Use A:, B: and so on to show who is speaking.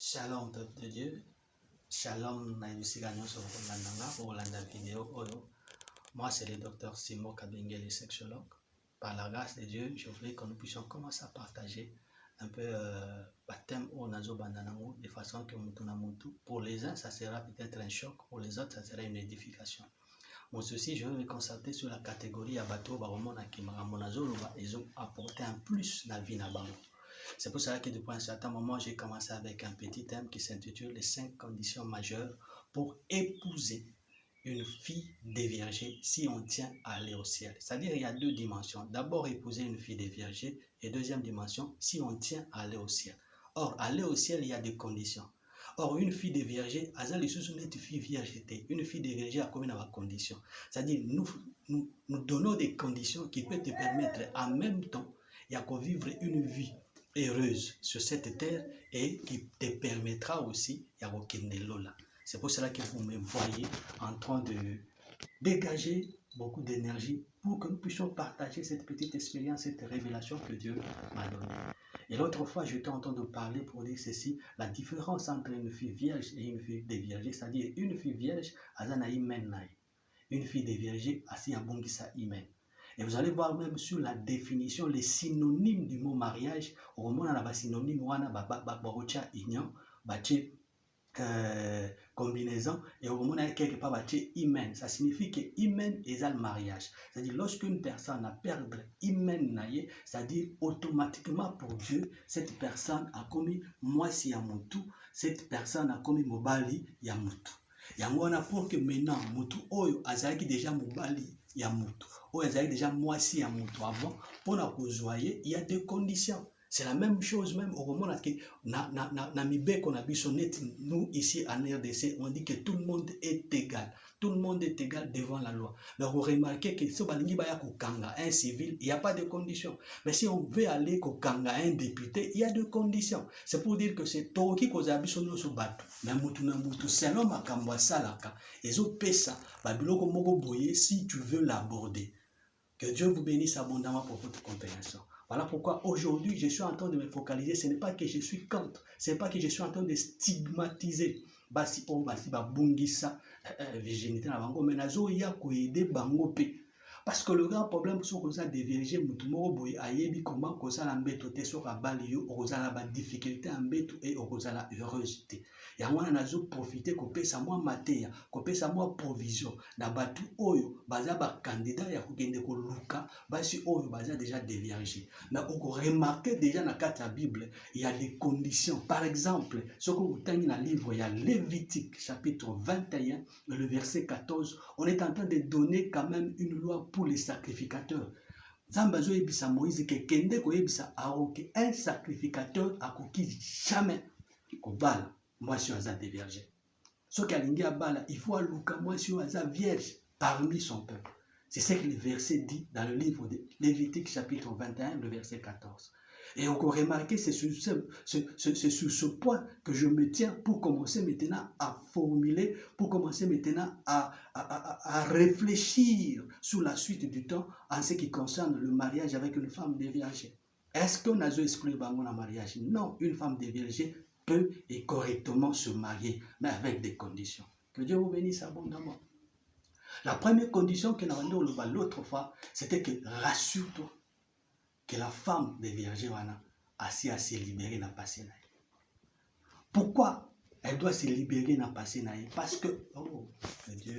A: Shalom peuple de Dieu, Shalom naibisika nyonso kolandanga pour la vidéo oyo. Moi c'est le docteur Simon Kabengele, sexologue. Par la grâce de Dieu, je voulais que nous puissions commencer à partager un peu thème au nazo bandanango de façon que pour les uns ça sera peut-être un choc, pour les autres ça sera une édification. Mon souci, je vais me concentrer sur la catégorie Abato Baromona qui m'a ils ont apporté un plus dans la vie na bango. C'est pour cela que depuis un certain moment, j'ai commencé avec un petit thème qui s'intitule les 5 conditions majeures pour épouser une fille déviergée si on tient à aller au ciel. C'est-à-dire il y a deux dimensions. D'abord, épouser une fille déviergée et deuxième dimension, si on tient à aller au ciel. Or, aller au ciel, il y a des conditions. Or, une fille déviergée, une fille viergeté. Une fille déviergée a combien de conditions? C'est-à-dire nous donnons des conditions qui peuvent te permettre en même temps de vivre une vie heureuse sur cette terre et qui te permettra aussi de lola. C'est pour cela que vous me voyez en train de dégager beaucoup d'énergie pour que nous puissions partager cette petite expérience, cette révélation que Dieu m'a donnée. Et l'autre fois, j'étais en train de parler pour dire ceci, la différence entre une fille vierge et une fille déviergée, c'est-à-dire une fille vierge, une fille déviergée, et vous allez voir même sur la définition, les synonymes du mot mariage, au moment où on a synonyme, union, combinaison, et au moment où on a quelque part hymen, ça signifie que hymen est le mariage. C'est-à-dire lorsqu'une personne a perdu hymen, c'est-à-dire automatiquement pour Dieu, cette personne a commis moisi yamutu, cette personne a commis mobali yamutu. Yango on a pour que maintenant mutu oyo azaki déjà mobali yamutu. Ou déjà moisi yamutu avant pour la il y a des conditions. C'est la même chose même au moment où nous ici en RDC, on dit que tout le monde est égal. Tout le monde est égal devant la loi. Donc vous remarquez que si on va un civil, il n'y a pas de conditions. Mais si on veut aller au Kanga, un député, il y a des conditions. C'est pour dire que c'est Toki qui a besoin de se battre. Mais selon ma kambwa salaka, ils ont pesa, si tu veux l'aborder. Que Dieu vous bénisse abondamment pour votre compréhension. Voilà pourquoi aujourd'hui je suis en train de me focaliser. Ce n'est pas que je suis contre, ce n'est pas que je suis en train de stigmatiser. Basi o basi ba bungisa virginité na bango menazo ya ko aider bango pe. Parce que le grand problème sur que ça dévierger mutumo boy ayebi comment que ça l'embeto te sur abali yo ozala ba difficulté embeto et ozala heureusité. Ya mwana nazo profiter ko pesa moi mateya, ko pesa moi provision na batu oyo baza ba candidat ya kokende ko luka basi oyo baza déjà déviergé. Mais on remarque déjà dans la Bible, il y a des conditions. Par exemple, ce que vous tenez dans le livre, il y a Lévitique chapitre 21, le verset 14, on est en train de donner quand même une loi pour les sacrificateurs. Zambazo ebisa Moïse que kende ko ebisa aroke un sacrificateur akoki jamais ko bala moi si aza déviergé. Ce qui a lingi bala, il faut aluka moi si aza vierge parmi son peuple. C'est ce que le verset dit dans le livre de Lévitique chapitre 21, le verset 14. Et on peut remarquer, c'est sur ce point que je me tiens pour commencer maintenant à formuler, pour commencer maintenant à réfléchir sur la suite du temps en ce qui concerne le mariage avec une femme déviergée. Est-ce qu'on a exclu le mariage? Non, une femme déviergée peut et correctement se marier, mais avec des conditions. Que Dieu vous bénisse abondamment. La première condition que nous avons l'autre fois, c'était que rassure-toi que la femme déviergée a se libérer dans le passé. Pourquoi elle doit se libérer dans le passé? Parce que, oh, Dieu.